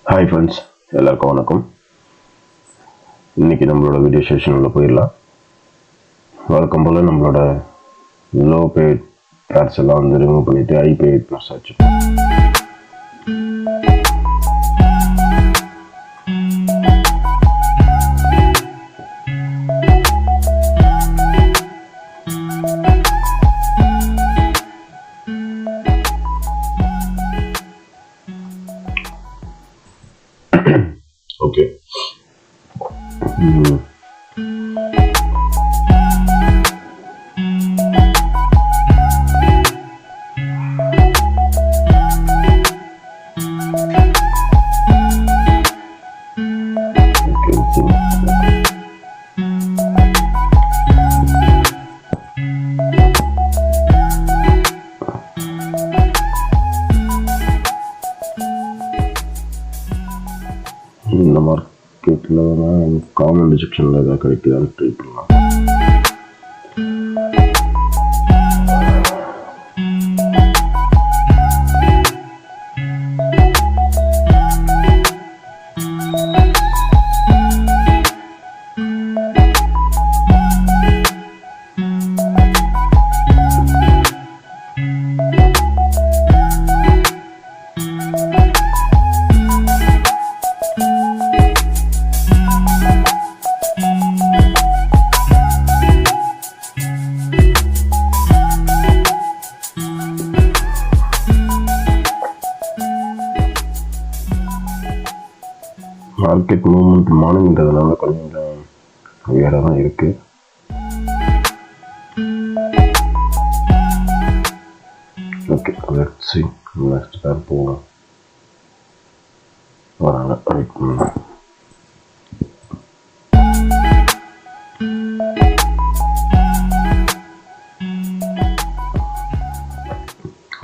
Hi friends, எல்லாருக்கும் வணக்கம். இன்னைக்கு நம்மளோட வீடியோ செஷனில் போயிடலாம். வழக்கம் போல் நம்மளோட லோ பெய்ட் பேர்ஸ் எல்லாம் வந்து ரிமூவ் பண்ணிவிட்டு ஹை பெய்ட் பேர்ஸ் ஆச்சு. ஓகே, இந்த மார்க்கெட்டில் காமன் செக்ஷனில் ஏதாவது கிடைக்குதான்னு ட்ரை பண்ணலாம். மார்க்கெட் மூவ்மெண்ட் மார்னிங்கிறதுனால கொஞ்சம் ஹையராக தான் இருக்குது. Okay, let's see. நெக்ஸ்ட் பேர் போகலாம். வராங்க, வெயிட் பண்ணலாம்.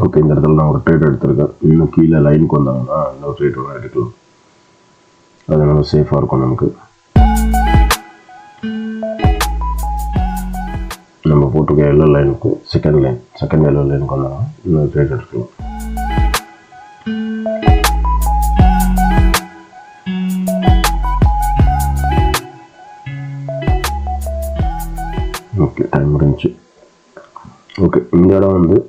ஓகே, இந்த இடத்துல நான் ஒரு ட்ரேட் எடுத்திருக்கேன். இன்னும் கீழே லைனுக்கு வந்தாங்கன்னா இன்னொரு ட்ரேட் ஒன்று எடுக்கலாம். அதனால சேஃபாக இருக்கும் நமக்கு. நம்ம போட்டுக்க எல்லோ லைனுக்கு செகண்ட் எல்லோ லைனுக்கு வந்தாங்கன்னா இன்னொரு ட்ரேட் எடுக்கலாம். ஓகே, டைம் முடிஞ்சு. ஓகே, இந்த இடம் வந்து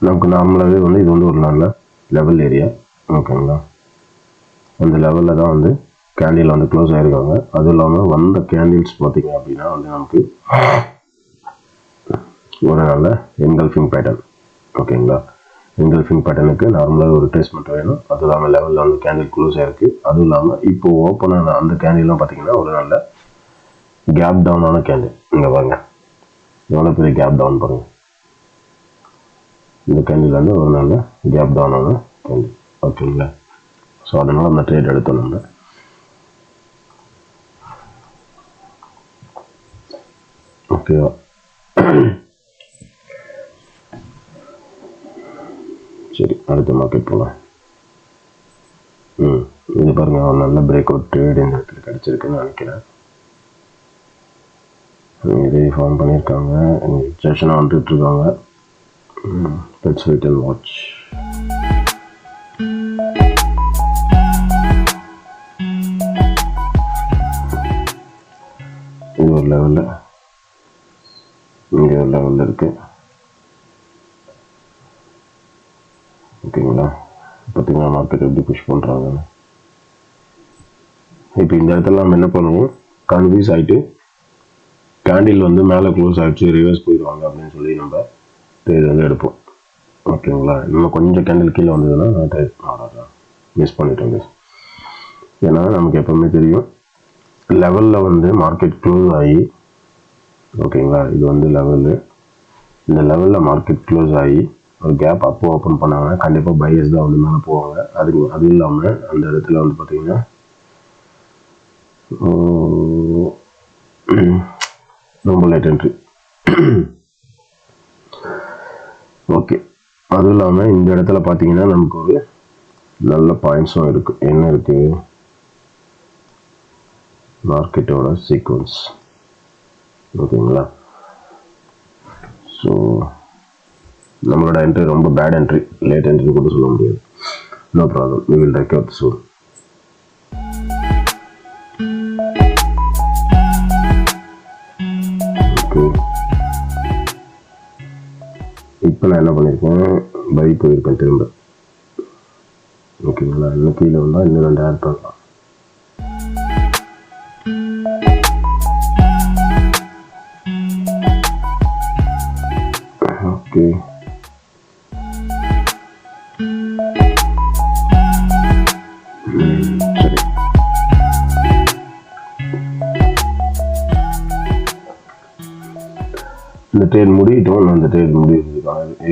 நமக்கு நார்மலாகவே வந்து இது வந்து ஒரு நல்ல லெவல் ஏரியா. ஓகேங்களா, அந்த லெவலில் தான் வந்து கேண்டில் வந்து க்ளோஸ் ஆகிருக்காங்க. அதுவும் இல்லாமல் வந்த கேண்டில்ஸ் பார்த்திங்க அப்படின்னா வந்து நமக்கு ஒரு நல்ல என்கல்ஃபிங் பேட்டர்ன். ஓகேங்களா, என்கல்ஃபிங் பேட்டர்னுக்கு நார்மலாக ஒரு ட்ரேஸ்மெண்ட் வேணும். அதுவும் இல்லாமல் லெவலில் வந்து கேண்டில் க்ளோஸ் ஆகிருக்கு. அதுவும் இல்லாமல் இப்போ ஓப்பன் ஆன அந்த கேண்டில்லாம் பார்த்திங்கன்னா ஒரு நல்ல கேப் டவுனான கேண்டில். இங்கே பாருங்கள், எவ்வளோ பெரிய கேப் டவுன் பாருங்கள். இந்த கேண்டில் வந்து ஒரு நல்ல கேப் டவுனான கேண்டில். ஓகேங்களா, ஸோ அதனால் அந்த ட்ரேட் எடுத்தோம் நம்ம. ஓகேவா, சரி, அடுத்த மார்க்கெட் போகலாம். இது பாருங்கள், ஒரு நல்ல பிரேக் அவுட் ட்ரேட் இந்த இடத்துல கிடச்சிருக்குன்னு நினைக்கிறேன். இதே ஃபார்ம் பண்ணியிருக்காங்க, செஷனாக வந்துட்டுருக்காங்க. Let's wait and watch. இது ஒரு லெவலில், இங்கே ஒரு லெவலில் இருக்குது. ஓகேங்களா, பார்த்தீங்கன்னா மார்க்கெட் எப்படி புஷ் பண்ணுறாங்கன்னு. இப்போ இந்த இடத்துல நம்ம என்ன பண்ணுவோம், கன்ஃபியூஸ் ஆகிட்டு கேண்டில் வந்து மேலே க்ளோஸ் ஆகிடுச்சு, ரிவர்ஸ் போயிடுவாங்க அப்படின்னு சொல்லி நம்ம ட்ரேட் வந்து எடுப்போம். ஓகேங்களா, இன்னும் கொஞ்சம் கேண்டில் கீழே வந்ததுன்னா நான் ட்ரேட் மிஸ் பண்ணிட்டோம். ஏன்னா நமக்கு எப்போவுமே தெரியும் லெவலில் வந்து மார்க்கெட் க்ளோஸ் ஆகி, ஓகேங்களா, இது வந்து லெவலு, இந்த லெவலில் மார்க்கெட் க்ளோஸ் ஆகி ஒரு கேப் அப்போ ஓப்பன் பண்ணாங்கன்னா கண்டிப்பாக பையர்ஸ் தான் வந்து மேலே போவாங்க. அதுவும் இல்லாமல் அந்த இடத்துல வந்து பார்த்திங்கன்னா ரொம்ப லேட் என்ட்ரி. ஓகே, அதுவும் இல்லாமல் இந்த இடத்துல பார்த்தீங்கன்னா நமக்கு ஒரு நல்ல பாயிண்ட்ஸும் இருக்குது. என்ன இருக்குது, மார்க்கெட்டோட சீக்வன்ஸ். ஓகேங்களா, ஸோ நம்மளோட என்ட்ரி ரொம்ப பேட் என்ட்ரி, லேட் என்ட்ரி கூட சொல்ல முடியாது. No problem, we will recover soon. Okay. இப்போ நான் என்ன பண்ணியிருக்கேன், பை போயிருக்கேன் திரும்ப. ஓகேங்களா, இன்னும் கீழே வந்தால் இன்னும் 2 ஆட் பண்ணலாம். ஓகே, சரி. இந்த ட்ரேட் முடியட்டும். நான் அந்த ட்ரேட்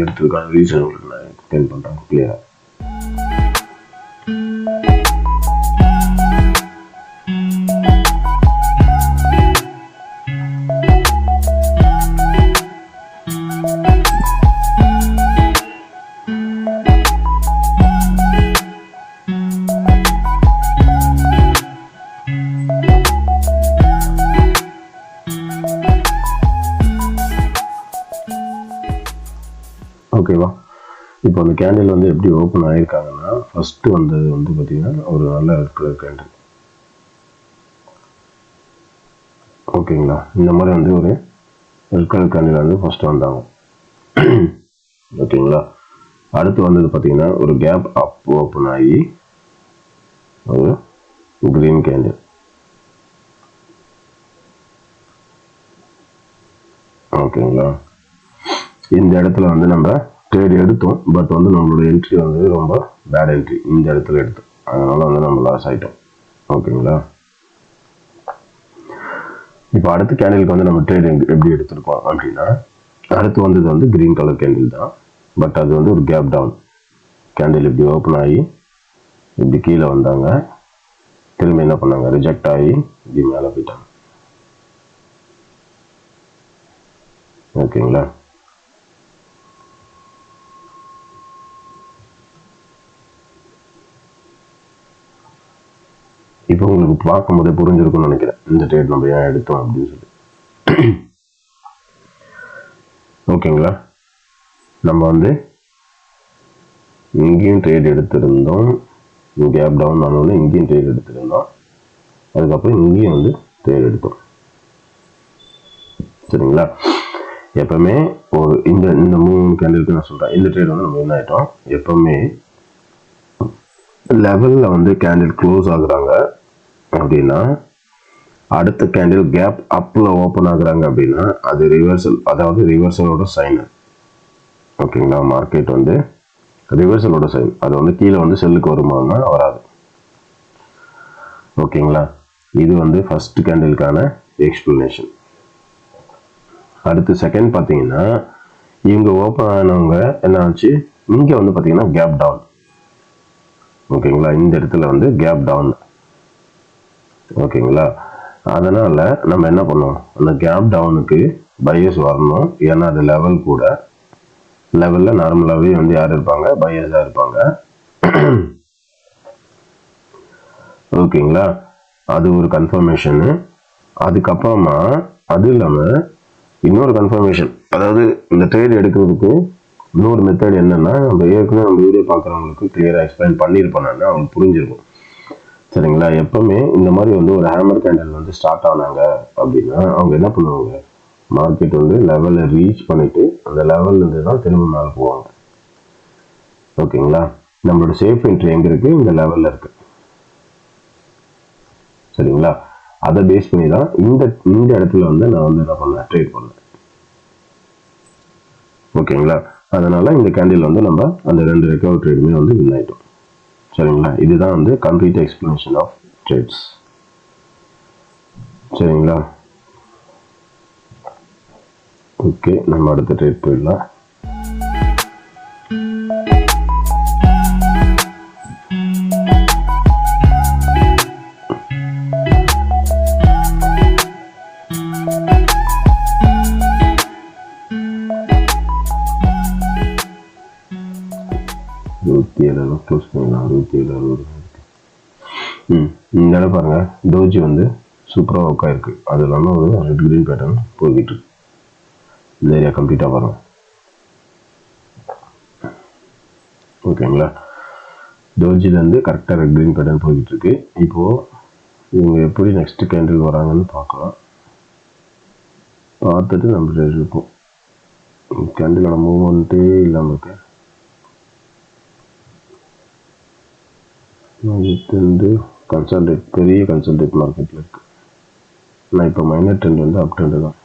எடுத்ததுக்கான ரீசன் உங்களுக்கு நான் எக்ஸ்பிளைன் பண்ணுறேன் கிளியராக. ஓகேவா, இப்போ அந்த கேண்டில் வந்து எப்படி ஓப்பன் ஆகிருக்காங்கன்னா, ஃபஸ்ட்டு வந்தது வந்து பார்த்தீங்கன்னா ஒரு நல்ல ரெட் கலர் கேண்டில். ஓகேங்களா, இந்த மாதிரி வந்து ஒரு ரெட் கலர் கேண்டில் வந்து ஃபஸ்ட்டு வந்தாங்க. ஓகேங்களா, அடுத்து வந்தது பார்த்தீங்கன்னா ஒரு கேப் அப் ஓப்பன் ஆகி ஒரு க்ரீன் கேண்டில். ஓகேங்களா, இந்த இடத்துல வந்து நம்ம ட்ரேட் எடுத்தோம், பட் வந்து நம்மளோட என்ட்ரி வந்து ரொம்ப பேட் என்ட்ரி இந்த இடத்துல எடுத்தோம், அதனால வந்து நம்ம லாஸ் ஆகிட்டோம். ஓகேங்களா, இப்போ அடுத்த கேண்டிலுக்கு வந்து நம்ம ட்ரேட் எப்படி எடுத்திருக்கோம் அப்படின்னா, அடுத்து வந்தது வந்து கிரீன் கலர் கேண்டில் தான், பட் அது வந்து ஒரு கேப் டவுன் கேண்டில். இப்படி ஓப்பன் ஆகி இப்படி கீழே வந்தாங்க, திரும்ப என்ன பண்ணாங்க, ரிஜெக்ட் ஆகி இப்படி மேலே போயிட்டாங்க. ஓகேங்களா, இப்போ உங்களுக்கு பார்க்கும்போதே புரிஞ்சிருக்கும்னு நினைக்கிறேன் இந்த ட்ரேட் நம்ம ஏன் எடுத்தோம் அப்படின்னு சொல்லி. ஓகேங்களா, நம்ம வந்து இங்கேயும் ட்ரேட் எடுத்திருந்தோம், கேப் டவுன் ஆனோன்னு இங்கேயும் ட்ரேட் எடுத்திருந்தோம், அதுக்கப்புறம் இங்கேயும் வந்து ட்ரேட் எடுத்தோம். சரிங்களா, எப்பவுமே ஒரு இந்த 3 கேண்டிலுக்கு நான் சொல்கிறேன், இந்த ட்ரேட் வந்து நம்ம என்ன ஆகிட்டோம், எப்பவுமே லெவலில் வந்து கேண்டில் க்ளோஸ் ஆகுறாங்க அப்படின்னா, அடுத்த கேண்டில் கேப் அப்பில் ஓப்பன் ஆகுறாங்க அப்படின்னா அது ரிவர்சல், அதாவது ரிவர்சலோட சைன். ஓகேங்களா, மார்க்கெட் வந்து ரிவர்சலோட சைன், அது வந்து கீழே வந்து செல்லுக்கு வருமானா வராது. ஓகேங்களா, இது வந்து ஃபர்ஸ்ட் கேண்டிலுக்கான எக்ஸ்பிளனேஷன். அடுத்து செகண்ட் பார்த்தீங்கன்னா, இவங்க ஓப்பன் ஆனவங்க என்ன ஆச்சு, இங்கே வந்து பார்த்தீங்கன்னா கேப் டவுன். ஓகேங்களா, இந்த இடத்துல வந்து கேப் டவுன். ஓகேங்களா, அதனால் நம்ம என்ன பண்ணோம், அந்த கேப் டவுனுக்கு பையர்ஸ் வரணும், ஏன்னா அது லெவல் கூட. லெவலில் நார்மலாகவே வந்து யார் இருப்பாங்க, பையர்ஸாக இருப்பாங்க. ஓகேங்களா, அது ஒரு கன்ஃபர்மேஷனு. அதுக்கப்புறமா அது இல்லாமல் இன்னொரு கன்ஃபர்மேஷன், அதாவது இந்த ட்ரேட் எடுக்கிறதுக்கு இன்னொரு மெத்தட் என்னென்னா, நம்ம ஏற்கனவே நம்ம வீடியோ பார்க்குறவங்களுக்கு கிளியராக எக்ஸ்பிளைன் பண்ணியிருப்பேன், நான் அவங்களுக்கு புரிஞ்சிருக்கும். சரிங்களா, எப்பவுமே இந்த மாதிரி வந்து ஒரு ஹேமர் கேண்டில் வந்து ஸ்டார்ட் ஆனாங்க அப்படின்னா அவங்க என்ன பண்ணுவாங்க, மார்க்கெட் வந்து லெவலில் ரீச் பண்ணிவிட்டு அந்த லெவல்லேருந்து தான் திரும்ப மேலே போவாங்க. ஓகேங்களா, நம்மளோட சேஃப் என்ட்ரி எங்கே இருக்குது, இந்த லெவலில் இருக்குது. சரிங்களா, அதை பேஸ் பண்ணி தான் இந்த இடத்துல வந்து நான் வந்து என்ன பண்ணேன், ட்ரேட் பண்ணேன். ஓகேங்களா, அதனால் இந்த கேண்டில் வந்து நம்ம அந்த 2 ரெக்கவர் ட்ரேடுமே வந்து வின் ஆகிட்டோம். சரிங்களா, இதுதான் வந்து கம்ப்ளீட் எக்ஸ்பிளனேஷன் ஆஃப் ட்ரேட்ஸ். சரிங்களா, ஓகே, நம்ம அடுத்த ட்ரேட் போயிடலாம். க்ளோஸ் பண்ணலாம். 67 இந்த இடம் பாருங்க, டோஜி வந்து சூப்பராக ஒர்க் ஆயிருக்கு. அது இல்லாமல் ஒரு ரெட் கிரீன் பேட்டர்ன் போய்கிட்டு இருக்கு. இந்த ஏரியா கம்ப்ளீட்டாக பாருங்க. ஓகேங்களா, டோஜிலேருந்து கரெக்டாக ரெட் க்ரீன் பேட்டர்ன் போய்கிட்டு இருக்கு. இப்போது இவங்க எப்படி நெக்ஸ்ட் கேண்டில் வராங்கன்னு பார்க்கலாம். பார்த்துட்டு நம்ம இருப்போம். கேண்டிலோட மூவ்மெண்ட்டே இல்லாமல் இருக்கு. இது வந்து கன்சல்டேட், பெரிய கன்சல்டேட் மார்க்கெட்டில் இருக்கு. ஆனால் இப்போ மைனர் ட்ரெண்ட் வந்து அப் ட்ரெண்டு தான்.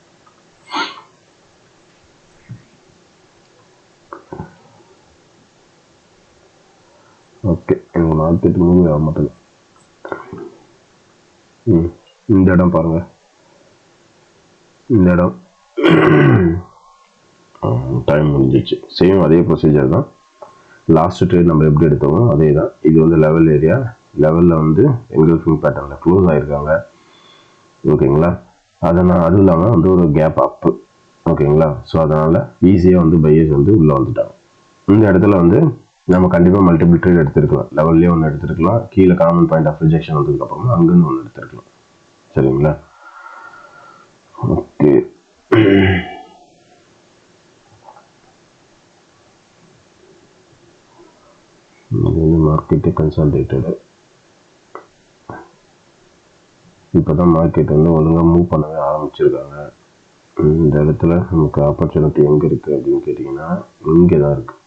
ஓகே, எனக்கு மார்க்கெட் மூவ் ஆக மாட்டேன். இந்த இடம் பாருங்கள், இந்த இடம் டைம் முடிஞ்சிச்சு. சேம் அதே ப்ரொசீஜர் தான். லாஸ்ட் ட்ரேட் நம்ம எப்படி எடுத்தோமோ அதே தான். இது வந்து லெவல் ஏரியா, லெவலில் வந்து என்கல்ஃபிங் பேட்டர்னில் க்ளோஸ் ஆகிருக்காங்க. ஓகேங்களா? அதுவும் இல்லாமல் வந்து ஒரு கேப் அப்பு. ஓகேங்களா? ஸோ அதனால் ஈஸியாக வந்து பையர்ஸ் வந்து உள்ளே வந்துட்டாங்க. இந்த இடத்துல வந்து நம்ம கண்டிப்பாக மல்டிபிள் ட்ரேட் எடுத்துருக்கலாம். லெவல்லே ஒன்று எடுத்துருக்கலாம், கீழே காமன் பாயிண்ட் ஆஃப் ரிஜெக்ஷன் வந்ததுக்கப்புறமா அங்கேருந்து ஒன்று எடுத்துருக்கலாம். சரிங்களா? ஓகே, இது வந்து மார்க்கெட்டு கன்சாலிடேட்டடு. இப்போ தான் மார்க்கெட் வந்து ஒழுங்காக மூவ் பண்ணவே ஆரம்பிச்சிருக்காங்க. இந்த இடத்துல நமக்கு ஆப்பர்ச்சுனிட்டி எங்கே இருக்குது அப்படின்னு கேட்டிங்கன்னா இங்கே தான் இருக்குது.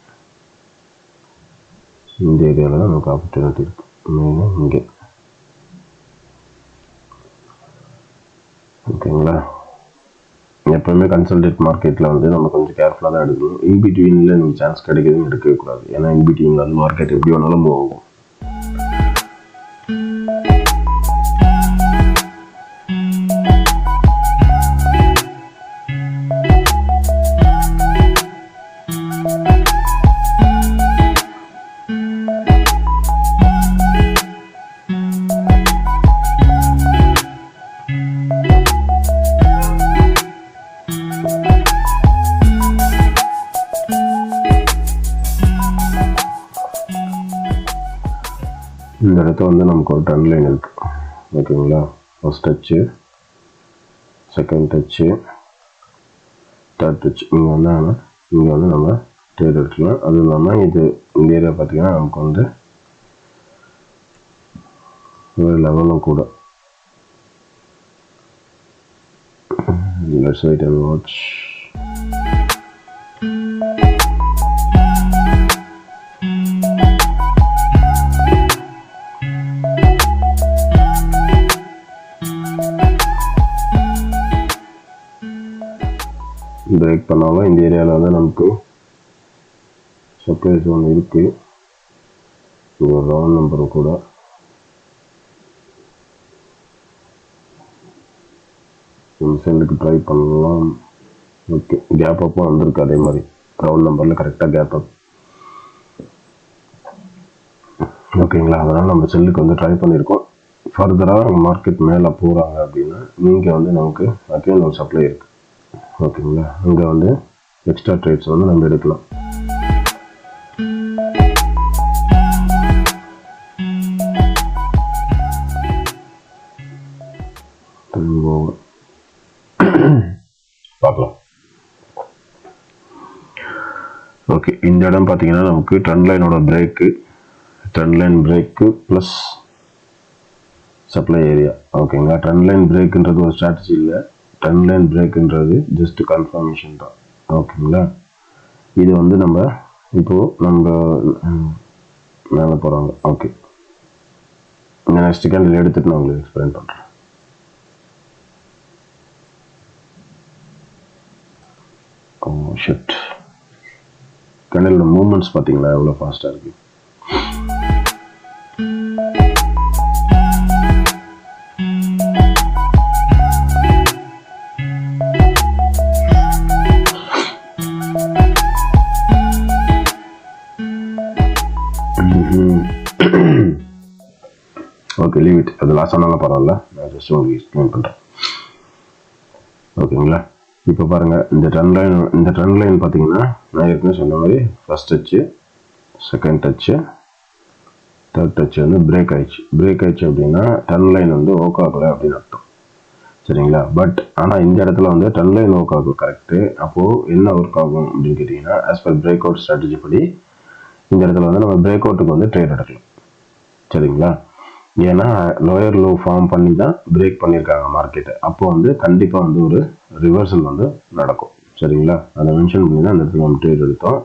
இந்த ஏரியாவில் தான் நமக்கு ஆப்பர்ச்சுனிட்டி இருக்குது, மெயினாக இங்கே. ஓகேங்களா? எப்போவுமே கன்சல்டேட் மார்க்கெட்டில் வந்து நம்ம கொஞ்சம் கேர்ஃபுல்லாக தான் எடுக்கணும். இன்பிட்வீனில் நீங்கள் சான்ஸ் கிடைக்குதுன்னு எடுக்கவே கூடாது. ஏன்னா இன்பிட்வீனில் வந்து மார்க்கெட் எப்படி வேணாலும் மூவ் ஆகும். இந்த இடத்துல வந்து நமக்கு ஒரு ட்ரெண்ட் லைன் இருக்குது. ஓகேங்களா? First touch, second touch, third touch. இங்கே வந்து நம்ம ட்ரேட் எடுத்துக்கலாம். அதுவும் இல்லாமல் இது இந்த ஏரியா பார்த்திங்கன்னா நமக்கு வந்து ஒரு லெவலும் கூட. Let's wait and watch. Break பண்ணாலும் இந்த ஏரியாவில் வந்து நமக்கு சப்ளை ஜோன் இருக்குது. ஒரு ரவுண்ட் நம்பரும் கூட. செல்லுக்கு ட்ரை பண்ணலாம். ஓகே, கேப் அப்பும் வந்திருக்கு. அதே மாதிரி ரவுண்ட் நம்பரில் கரெக்டாக கேப் அப். ஓகேங்களா? அதனால் நம்ம செல்லுக்கு வந்து ட்ரை பண்ணியிருக்கோம். ஃபர்தராக மார்க்கெட் மேலே போகிறாங்க அப்படின்னா இங்கே வந்து நமக்கு அகைன் ஒரு சப்ளை இருக்குது. ஓகேங்களா? அங்கே வந்து எக்ஸ்ட்ரா ட்ரேட்ஸ் வந்து நம்ம எடுக்கலாம். பார்க்கலாம். ஓகே, இந்த இடம் பார்த்தீங்கன்னா நமக்கு ட்ரெண்ட் லைனோட break, trend line break plus supply area. ஓகேங்களா? ட்ரெண்ட் லைன் பிரேக்குன்றது ஒரு ஸ்ட்ராட்டஜி இல்லை. ட்ரெண்ட் லைன் பிரேக்குன்றது ஜஸ்ட் கன்ஃபர்மேஷன் தான். ஓகேங்களா? இது வந்து நம்ம மேலே போகிறாங்க. ஓகே, இந்த நெக்ஸ்ட் கேண்டில் எடுத்துட்டு நான் உங்களுக்கு எக்ஸ்பிளைன் பண்ணுறேன். ஷிட், கேண்டிலோட மூவ்மெண்ட்ஸ் பார்த்தீங்களா எவ்வளோ ஃபாஸ்ட்டாக இருக்குது. Okay, leave it. அது லாஸ் ஆனாலும் பரவாயில்ல, நான் ஜஸ்ட் உங்களுக்கு எக்ஸ்பிளைன் பண்ணுறேன். ஓகேங்களா? இப்போ பாருங்கள், இந்த ட்ரெண்ட் லைன் பார்த்தீங்கன்னா நான் ஏற்கனவே சொன்ன மாதிரி first touch, second touch, third touch வந்து பிரேக் ஆயிடுச்சு அப்படின்னா ட்ரெண்ட் லைன் வந்து ஒர்க் ஆகலை அப்படின்னு அர்த்தம். சரிங்களா? பட் ஆனால் இந்த இடத்துல வந்து ட்ரெண்ட் லைன் ஒர்க் ஆகும் கரெக்டு. அப்போது என்ன ஒர்க் ஆகும் அப்படின்னு கேட்டிங்கன்னா, as per break out strategy படி இந்த இடத்துல வந்து நம்ம பிரேக் அவுட்டுக்கு வந்து ட்ரேட் எடுக்கலாம். சரிங்களா? ஏன்னா லோயர் லோ ஃபார்ம் பண்ணி தான் பிரேக் பண்ணியிருக்காங்க மார்க்கெட்டை. அப்போ வந்து கண்டிப்பாக வந்து ஒரு ரிவர்சல் வந்து நடக்கும். சரிங்களா? அதை மென்ஷன் பண்ணி தான் அந்த இடத்துல நம்ம ட்ரேட் எடுத்தோம்.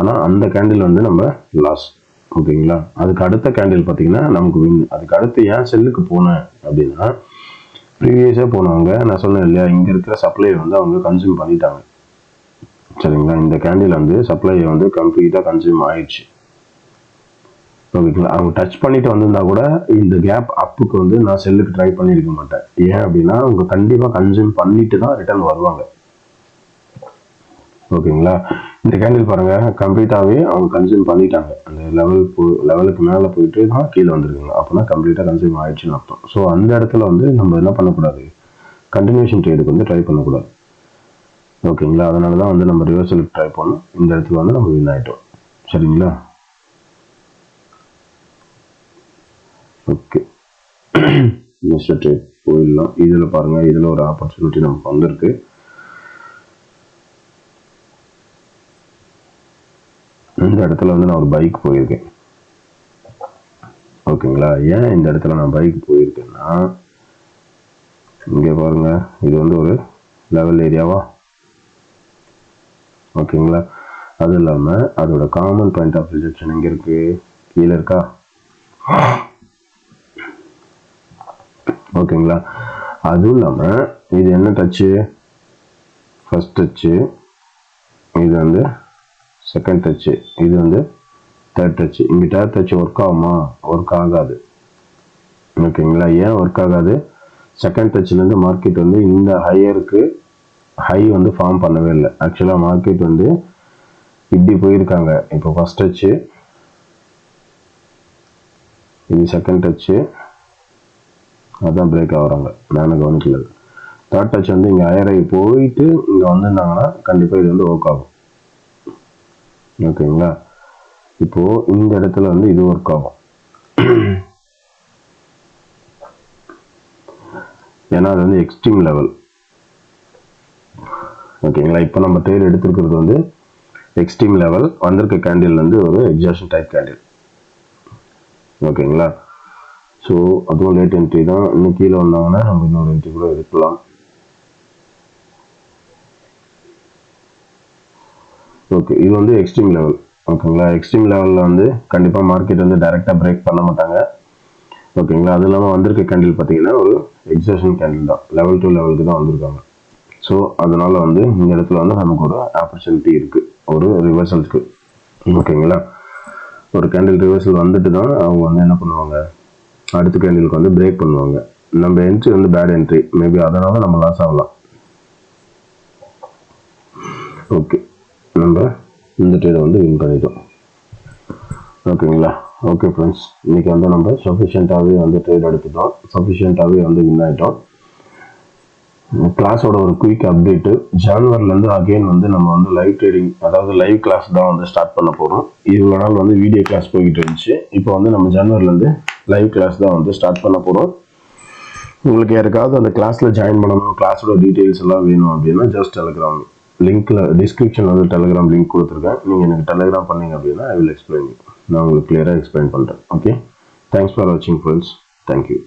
ஆனால் அந்த கேண்டில் வந்து நம்ம லாஸ். ஓகேங்களா? அதுக்கு அடுத்த கேண்டில் பார்த்தீங்கன்னா நமக்கு வின். அதுக்கு அடுத்து ஏன் செல்லுக்கு போனேன் அப்படின்னா, ப்ரீவியஸாக போனவங்க நான் சொன்னேன் இல்லையா, இங்கே இருக்கிற சப்ளை வந்து அவங்க கன்சியூம் பண்ணிட்டாங்க. சரிங்களா? இந்த கேண்டில் வந்து சப்ளை வந்து கம்ப்ளீட்டாக கன்சியூம் ஆயிடுச்சு. ஓகேங்களா? அவங்க டச் பண்ணிட்டு வந்திருந்தா கூட இந்த கேப் அப்புக்கு வந்து நான் செல்லுக்கு ட்ரை பண்ணியிருக்க மாட்டேன். ஏன் அப்படின்னா அவங்க கண்டிப்பாக கன்சியூம் பண்ணிட்டு தான் ரிட்டர்ன் வருவாங்க. ஓகேங்களா? இந்த கேண்டில் பாருங்க, கம்ப்ளீட்டாகவே அவங்க கன்சியூம் பண்ணிட்டாங்க. அந்த லெவலுக்கு மேலே போயிட்டு தான் கீழே வந்துருக்குங்க. அப்போனா கம்ப்ளீட்டாக கன்சியூம் ஆயிடுச்சுன்னு அர்த்தம். ஸோ அந்த இடத்துல வந்து நம்ம என்ன பண்ணக்கூடாது, கண்டினியூஷன் ட்ரேடுக்கு வந்து ட்ரை பண்ணக்கூடாது. ஓகேங்களா? அதனால தான் வந்து நம்ம ரிவர்சலுக்கு ட்ரை பண்ணோம். இந்த இடத்துல வந்து நம்ம வின் ஆகிட்டோம். சரிங்களா? ஓகே, நெக்ஸ்ட் ட்ரேட் போயிடலாம். இதில் பாருங்க, இதில் ஒரு ஆப்பர்ச்சுனிட்டி நமக்கு வந்திருக்கு. இந்த இடத்துல வந்து நான் ஒரு பைக் போயிருக்கேன். ஓகேங்களா? ஏன் இந்த இடத்துல நான் பைக் போயிருக்கேன்னா, இங்கே பாருங்க, இது வந்து ஒரு லெவல் ஏரியாவா. ஓகேங்களா? அது இல்லாமல் அதோட காமன் பாயிண்ட் ஆஃப் ரிஜெக்ஷன் எங்கே இருக்கு, கீழே இருக்கா. ஓகேங்களா? அதுவும் இல்லாமல் இது என்ன டச்சு, ஃபர்ஸ்ட் டச்சு, இது வந்து செகண்ட் டச்சு, இது வந்து தேர்ட் டச்சு. இங்கே தேர்ட் டச்சு ஒர்க் ஆகுமா, ஒர்க் ஆகாது. ஓகேங்களா? ஏன் ஒர்க் ஆகாது, செகண்ட் டச்லேருந்து மார்க்கெட் வந்து இந்த ஹையருக்கு ஹை வந்து ஃபார்ம் பண்ணவே இல்லை. ஆக்சுவலாக மார்க்கெட் வந்து இப்படி போயிருக்காங்க. இப்போ ஃபர்ஸ்ட் டச்சு, இது செகண்ட் டச்சு, அதான் பிரேக் ஆகுறாங்க. நானும் கவனிக்கல. தேர்ட் டச் வந்து இங்கே ஹையர் ஆகி போயிட்டு இங்கே வந்திருந்தாங்கன்னா கண்டிப்பாக இது வந்து ஒர்க் ஆகும். ஓகேங்களா? இப்போ இந்த இடத்துல வந்து இது ஒர்க் ஆகும். ஏன்னா அது வந்து எக்ஸ்ட்ரீம் லெவல். ஓகேங்களா? இப்போ நம்ம ட்ரேட் எடுத்துருக்கிறது வந்து எக்ஸ்ட்ரீம் லெவல். வந்திருக்க கேண்டில் வந்து ஒரு எக்ஸாஷன் டைப் கேண்டில். ஓகேங்களா? ஸோ அதுவும் லேட் என்ட்ரி தான். இன்னும் கீழே வந்தாங்கன்னா நம்ம இன்னொரு என்ட்ரி கூட எடுக்கலாம். ஓகே, இது வந்து எக்ஸ்ட்ரீம் லெவல். ஓகேங்களா? எக்ஸ்ட்ரீம் லெவலில் வந்து கண்டிப்பாக மார்க்கெட் வந்து டைரெக்டாக பிரேக் பண்ண மாட்டாங்க. ஓகேங்களா? அது இல்லாமல் வந்திருக்க கேண்டில் பார்த்தீங்கன்னா ஒரு எக்ஸாஷன் கேண்டில் தான். லெவல் டு லெவலுக்கு தான் வந்திருக்காங்க. ஸோ அதனால வந்து இந்த இடத்துல வந்து நமக்கு ஒரு ஆப்பர்ச்சுனிட்டி இருக்குது, ஒரு ரிவர்சலுக்கு. ஓகேங்களா? ஒரு கேண்டில் ரிவர்சல் வந்துட்டு தான் அவங்க வந்து என்ன பண்ணுவாங்க, அடுத்த கேண்டிலுக்கு வந்து பிரேக் பண்ணுவாங்க. நம்ம என்ட்ரி வந்து பேட் என்ட்ரி, மேபி அதனால நம்ம லாஸ் ஆகலாம். ஓகே, நம்ம இந்த ட்ரேடை வந்து வின் பண்ணிட்டோம். ஓகேங்களா? ஓகே ஃப்ரெண்ட்ஸ், இன்னைக்கு வந்து நம்ம சஃபிஷியண்ட்டாகவே வந்து ட்ரேட் எடுத்துட்டோம், சஃபிஷியண்ட்டாகவே வந்து வின் ஆகிட்டோம். கிளாஸோட ஒரு குயிக் அப்டேட்டு, ஜான்வரிலேருந்து அகெயின் வந்து நம்ம வந்து லைவ் ட்ரேடிங், அதாவது லைவ் கிளாஸ் தான் வந்து ஸ்டார்ட் பண்ண போகிறோம். இவ்வளோ நாள் வந்து வீடியோ கிளாஸ் போய்கிட்டு இருந்துச்சு. இப்போ வந்து நம்ம ஜான்வரிலேருந்து லைவ் கிளாஸ் தான் வந்து ஸ்டார்ட் பண்ண போகிறோம். உங்களுக்கு யாருக்காவது அந்த கிளாஸில் ஜாயின் பண்ணணும், கிளாஸோட டீட்டெயில்ஸ் எல்லாம் வேணும் அப்படின்னா ஜஸ்ட் டெலிகிராம் லிங்க்கில் டிஸ்கிரிப்ஷனில் வந்து டெலிகிராம் லிங்க் கொடுத்துருக்கேன். நீங்கள் எனக்கு டெலிகிராம் பண்ணீங்க அப்படின்னா ஐ வில் எக்ஸ்பிளைன். நான் உங்களுக்கு கிளியராக எக்ஸ்பிளைன் பண்ணுறேன். ஓகே, தேங்க்ஸ் ஃபார் வாட்சிங் ஃப்ரெண்ட்ஸ். தேங்க்யூ.